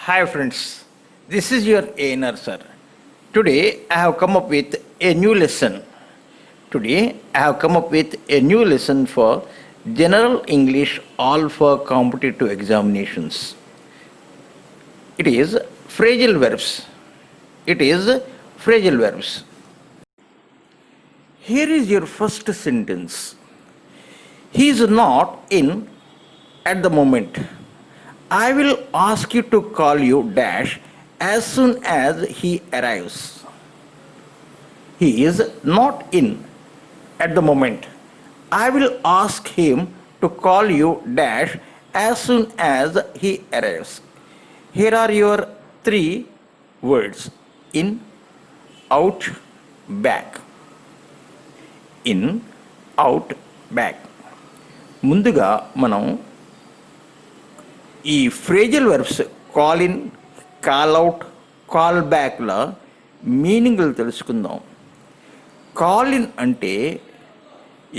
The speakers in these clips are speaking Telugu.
Hi friends, this is your ANR sir. Today I have come up with a new lesson. Today I have come up with a new lesson for General English all for competitive examinations. It is phrasal verbs. It is phrasal verbs. Here is your first sentence. He is not in at the moment. I will ask you to call you dash as soon as he arrives. He is not in at the moment. I will ask him to call you dash as soon as he arrives. Here are your three words: in, out, back. In, out, back. ముందుగా మనం ఈ phrasal verbs call in, call out, call బ్యాక్ల మీనింగ్లు తెలుసుకుందాం. కాల్ ఇన్ అంటే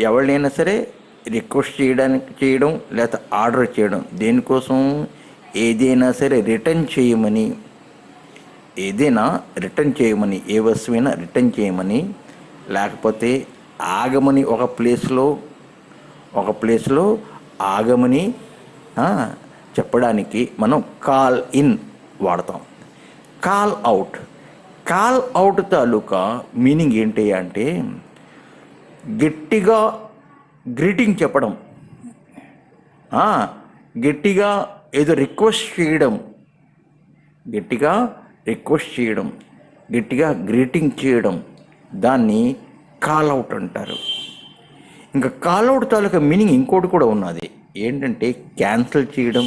ఎవరినైనా సరే రిక్వెస్ట్ చేయడం లేకపోతే ఆర్డర్ చేయడం. దేనికోసం? ఏదైనా సరే రిటర్న్ చేయమని, ఏ వస్తువైనా రిటర్న్ చేయమని, లేకపోతే ఆగమని, ఒక ప్లేస్లో ఆగమని చెప్పడానికి మనం కాల్ ఇన్ వాడతాం. కాల్ అవుట్ తాలూకా మీనింగ్ ఏంటి అంటే గట్టిగా గ్రీటింగ్ చెప్పడం, గట్టిగా ఏదో రిక్వెస్ట్ చేయడం, గట్టిగా గ్రీటింగ్ చేయడం, దాన్ని కాల్ అవుట్ అంటారు. ఇంకా కాల్ అవుట్ తాలూకా మీనింగ్ ఇంకోటి కూడా ఉన్నది. ఏంటంటే క్యాన్సిల్ చేయడం,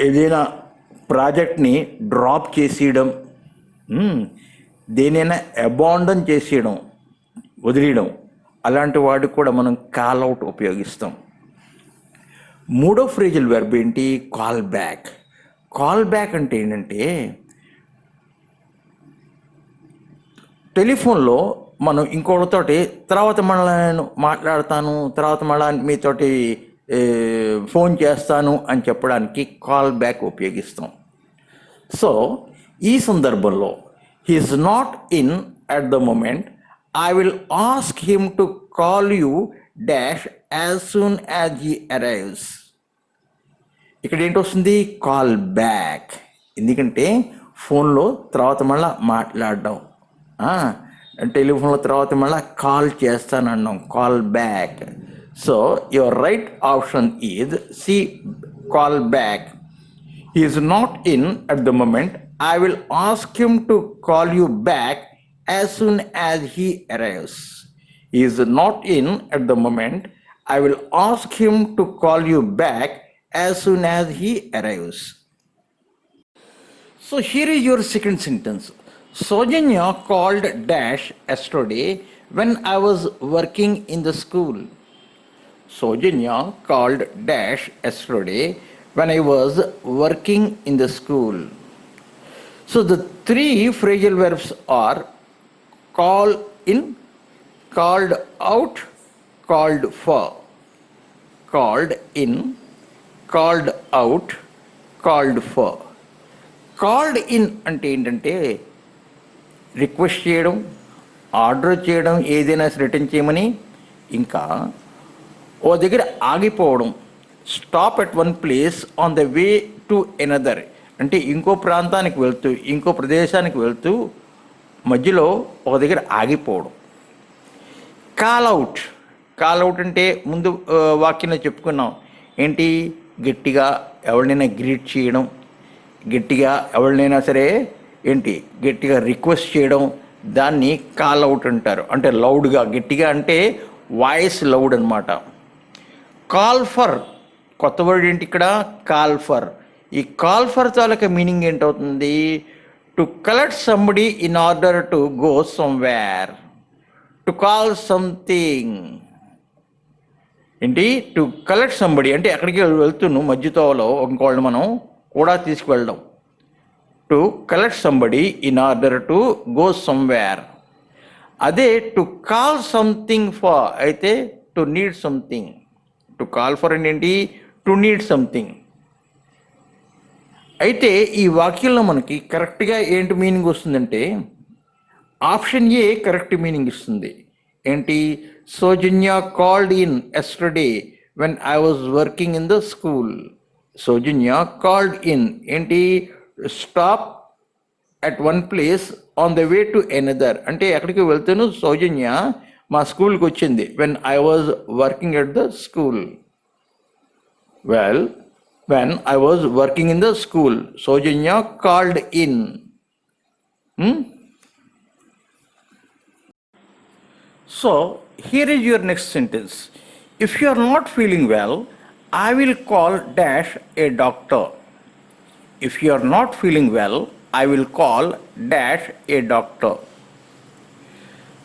ఏదైనా ప్రాజెక్ట్ని డ్రాప్ చేసేయడం, దేనైనా అబాండన్ చేసేయడం, వదిలేయడం, అలాంటి వాటికి కూడా మనం కాల్ అవుట్ ఉపయోగిస్తాం. మూడో ఫ్రేజల్ వెర్బ్ ఏంటి? Call back. కాల్ బ్యాక్ అంటే ఏంటంటే టెలిఫోన్లో మనం ఇంకొకరితోటి తర్వాత మళ్ళీ నేను మాట్లాడతాను, తర్వాత మళ్ళీ మీతోటి ఫోన్ చేస్తాను అని చెప్పడానికి కాల్ బ్యాక్ ఉపయోగిస్తాం. సో ఈ సందర్భంలో he's not in at the moment. I will ask him to call you dash as soon as he arrives. ఇక్కడ ఏంటి వస్తుంది? Call back. ఎందుకంటే ఫోన్లో తర్వాత మళ్ళీ మాట్లాడడం, టెలిఫోన్లో తర్వాత మళ్ళీ కాల్ చేస్తానన్నాం, call back. So your right option is C, call back. He is not in at the moment. I will ask him to call you back as soon as he arrives. He is not in at the moment. I will ask him to call you back as soon as he arrives. So here is your second sentence. Sojanya called dash yesterday when I was working in the school. Sojanya called dash yesterday when I was working in the school. So the three phrasal verbs are call in, called out, called for. Called in, called out, called for. Called in అంటే ఏంటంటే రిక్వెస్ట్ చేయడం, ఆర్డర్ చేయడం, ఏదైనా రిటర్న్ చేయమని. ఇంకా ఓ దగ్గర ఆగిపోవడం, stop at one place on the way to another, అంటే ఇంకో ప్రాంతానికి వెళ్తూ, ఇంకో ప్రదేశానికి వెళ్తూ మధ్యలో ఒక దగ్గర ఆగిపోవడం. కాల్ అవుట్ అంటే ముందు వాక్యంలో చెప్పుకున్నాం ఏంటి? గట్టిగా ఎవరినైనా గ్రీట్ చేయడం, గట్టిగా ఎవరినైనా సరే గట్టిగా రిక్వెస్ట్ చేయడం, దాన్ని కాల్ అవుట్ అంటారు. అంటే లౌడ్గా, గట్టిగా అంటే వాయిస్ లౌడ్ అనమాట. కాల్ ఫర్, కొత్త వర్డ్ ఏంటి ఇక్కడ? Call for. ఈ కాల్ ఫర్ తాలూకా మీనింగ్ ఏంటవుతుంది? To collect somebody in order to go somewhere. To call something ఏంటి? టు కలెక్ట్ సంబడి అంటే ఎక్కడికి వెళ్తున్నావు మధ్యతోలో ఇంకోళ్ళని మనం కూడా తీసుకువెళ్ళడం. To collect somebody in order to go somewhere. అదే టు కాల్ సంథింగ్ ఫర్ అయితే to need something. To call for ఏంటి? To need something. అయితే ఈ వాక్యంలో మనకి కరెక్ట్గా ఏంటి మీనింగ్ వస్తుందంటే ఆప్షన్ ఏ కరెక్ట్ మీనింగ్ ఇస్తుంది. ఏంటి? Soujanya called in yesterday when I was working in the school. Soujanya called in ఏంటి? Stop at one place on the way to another. అంటే ఎక్కడికి వెళ్తాను? సౌజన్య మా స్కూల్కి వచ్చింది. When I was working at the school. Well, when I was working in the school, Saujanya called in. So, here is your next sentence. If you are not feeling well, I will call dash a doctor. If you are not feeling well, I will call dash a doctor.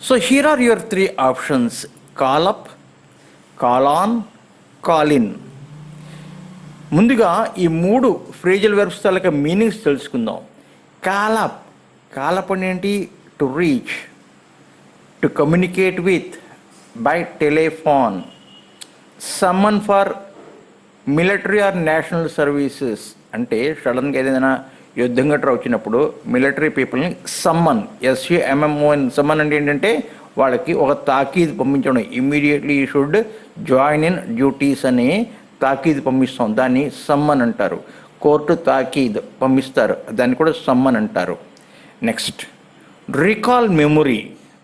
So, here are your three options: call up, call on, call in. ముందుగా ఈ మూడు ఫ్రేజల్ వెర్బ్స్ తాలూకా మీనింగ్స్ తెలుసుకుందాం. కాలప్. కాలప్ అంటే ఏంటి? To reach, to communicate with by telephone. Someone for military are national services. అంటే సడన్గా ఏదైనా యుద్ధం గట్రా వచ్చినప్పుడు మిలిటరీ పీపుల్ని సమ్మన్, SUMMON. సమ్మన్ అంటే ఏంటంటే వాళ్ళకి ఒక తాకీదు పంపించడం. Immediately you should join in duties అని తాకీదు పంపిస్తాం, దాన్ని సమ్మన్ అంటారు. కోర్టు తాకీద్ పంపిస్తారు, దాన్ని కూడా సమ్మన్ అంటారు. Next, recall memory.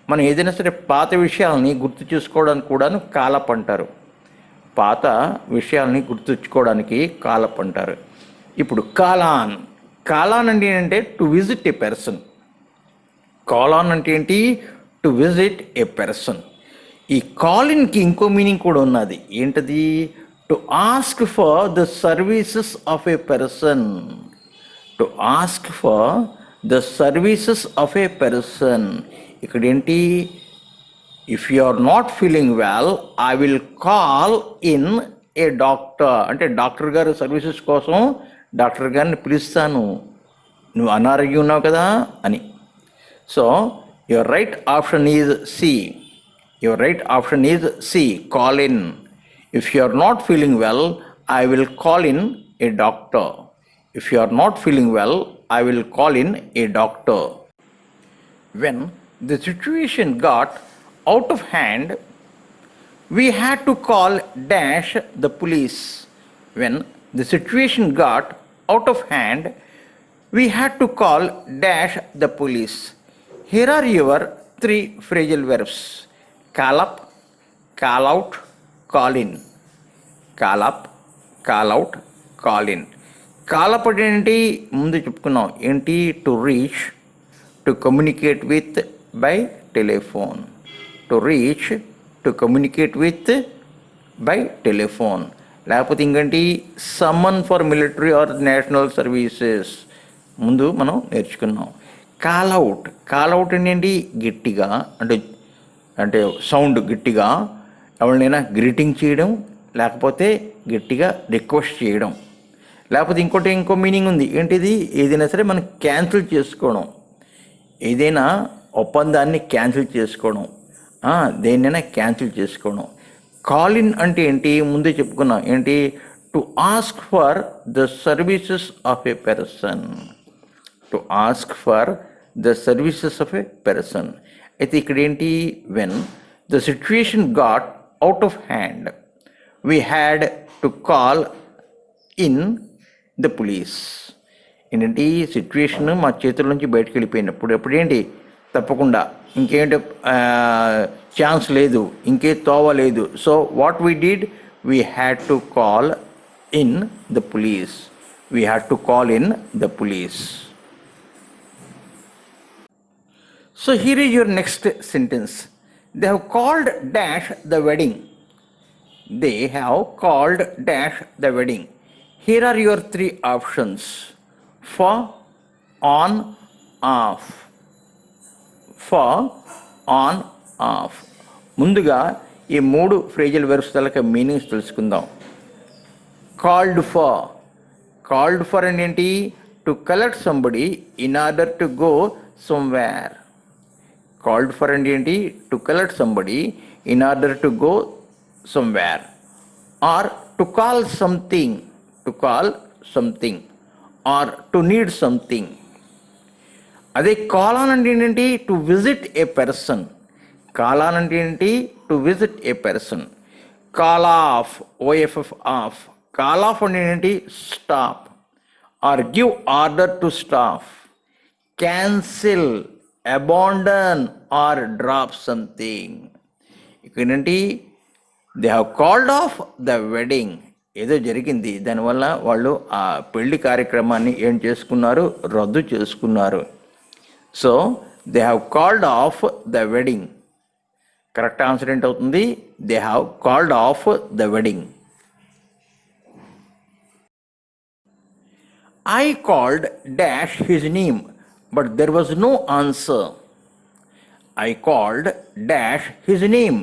మనం ఏదైనా సరే పాత విషయాలని గుర్తు చేసుకోవడానికి కూడాను కాలప్ అంటారు. పాత విషయాలని గుర్తుంచుకోవడానికి కాలప్ అంటారు. ఇప్పుడు కాలాన్. కాలాన్ అంటే ఏంటంటే to visit a person. Call on అంటే ఏంటి? To visit a person. ఈ కాలిన్కి ఇంకో మీనింగ్ కూడా ఉన్నది. ఏంటది? To ask for the services of a person. To ask for the services of a person. ఇక్కడ ఏంటి? If you are not feeling well, I will call in a doctor. అంటే డాక్టర్ గారు సర్వీసెస్ కోసం డాక్టర్ గారిని పిలుస్తాను, నువ్వు అనారోగ్యం ఉన్నావు కదా అని. So your right option is C. Your right option is C, call in. If you are not feeling well, I will call in a doctor. If you are not feeling well, I will call in a doctor. When the situation got out of hand, we had to call dash the police. When the situation got out of hand, we had to call dash the police. Here are your three phrasal verbs: call up, call out, call in. Call up, call out, call in. Call up అంటే ఏంటి? ముందు చెప్పుకున్నాం. ఏంటి? To reach, to communicate with by telephone. To reach, to communicate with by telephone. లేకపోతే ఇంకేంటి? Someone for military are national services ముందు మనం నేర్చుకున్నాం. Call out. కాల్ అవుట్ అంటే ఏంటి? గట్టిగా, అంటే సౌండ్ గట్టిగా ఎవరినైనా గ్రీటింగ్ చేయడం, లేకపోతే గట్టిగా రిక్వెస్ట్ చేయడం. లేకపోతే ఇంకో మీనింగ్ ఉంది. ఏంటిది? ఏదైనా సరే మనం క్యాన్సిల్ చేసుకోవడం, ఏదైనా ఒప్పందాన్ని క్యాన్సిల్ చేసుకోవడం, దేన్నైనా క్యాన్సిల్ చేసుకోవడం. కాల్ ఇన్ అంటే ఏంటి? ముందే చెప్పుకున్నాం. ఏంటి? To ask for the services of a person. To ask for the services of a person. అయితే ఇక్కడ ఏంటి? When the situation got out of hand, we had to call in the police. ఏంటంటే ఈ సిచ్యువేషన్ మా చేతుల నుంచి బయటకు వెళ్ళిపోయినప్పుడు ఎప్పుడేంటి? తప్పకుండా ఇంకేంటి ఛాన్స్ లేదు, ఇంకే తోవ లేదు. So what we did? We had to call in the police. We had to call in the police. So here is your next sentence. They have called dash the wedding. They have called dash the wedding. Here are your three options: for, on, off. For, on, off. ముందుగా ఈ మూడు ఫ్రేజల్ వెర్బ్స్ తాలూకా మీనింగ్స్ తెలుసుకుందాం. Called for. కాల్డ్ ఫర్ అంటే ఏంటి? To collect somebody in order to go somewhere. Called for అంటే ఏంటి? To collect somebody in order to go somewhere. Or to call something, to call something. Or to need something. అదే కాల్ ఆన్ అంటే ఏంటంటే to visit a person. Call on అంటే ఏంటి? To visit a person. Call off, O F F off. Call off అంటే ఏంటి? Stop or give order to stop. Cancel, abandon are drop something. ఇక్కడ ఏంటి? They have called off the wedding. ఏదో జరిగింది, దానివల్ల వాళ్ళు ఆ పెళ్లి కార్యక్రమాన్ని ఏం చేసుకున్నారు? రద్దు చేసుకున్నారు. So they have called off the wedding. Correct answer ఏంటవుతుంది? They have called off the wedding. I called dash his name, but there was no answer. I called dash his name,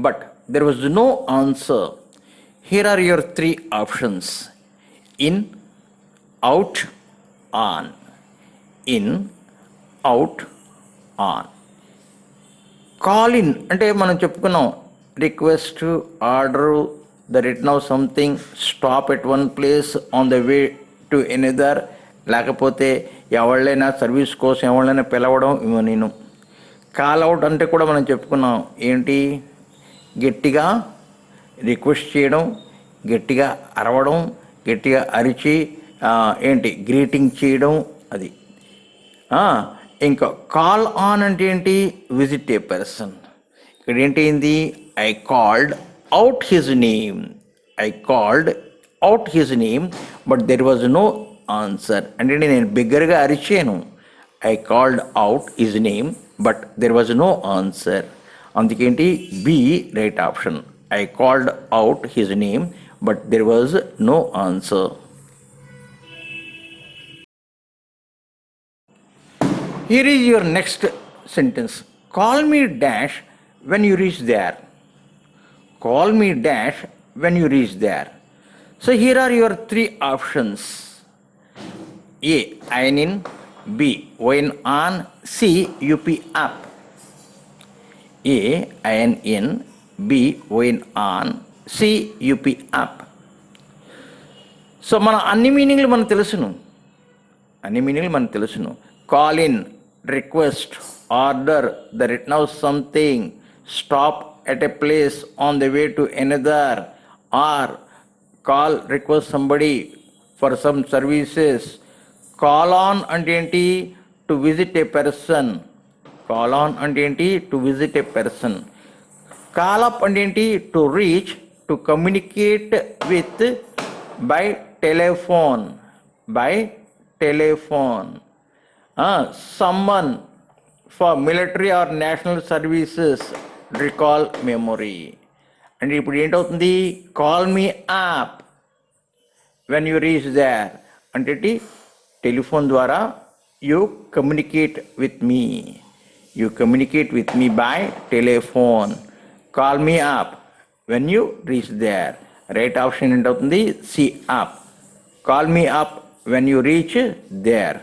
but there was no answer. Here are your three options: in, out, on. In, out, on. Call in అంటే మనం చెప్పుకున్నాం, request, order, the return of something, stop at one place on the way to another, లేకపోతే ఎవళ్ళైనా సర్వీస్ కోసం ఎవళ్ళైనా పిలవడం. ఇవో నేను కాల్ అవుట్ అంటే కూడా మనం చెప్పుకున్నాం, ఏంటి? గట్టిగా రిక్వెస్ట్ చేయడం, గట్టిగా అరవడం, గట్టిగా అరిచి ఏంటి గ్రీటింగ్ చేయడం, అది. ఇంకా కాల్ ఆన్ అంటే ఏంటి? Visit a person. ఇక్కడ ఏంటి? I called out his name. I called out his name but there was no answer. అంటే నేను బిగ్గరగా అరిచాను. I called out his name but there was no answer. అందుకేంటి? B right option. I called out his name but there was no answer. Here is your next sentence. Call me dash when you reach there. Call me dash when you reach there. So here are your three options. A, IN in, B, ON on, C, UP up. A, IN in, B, ON on, C, UP up. So మన అన్ని మీనింగ్లు మనకు తెలుసును. Call in, request, order, the return of something, stop at a place on the way to another, or call, request somebody for some services. Call on అంటే ఏంటి? To visit a person. Call on అంటే ఏంటి? To visit a person. Call up అంటే ఏంటి? To reach, to communicate with by telephone. By telephone. Someone for military or national services, recall memory. అంటే ఇప్పుడు ఏంటవుతుంది? Call me up when you reach there అంటే టెలిఫోన్ ద్వారా you communicate with me. You communicate with me by telephone. Call me up when you reach there. Right option ఏంటవుతుంది? C, up. Call me up when you reach there.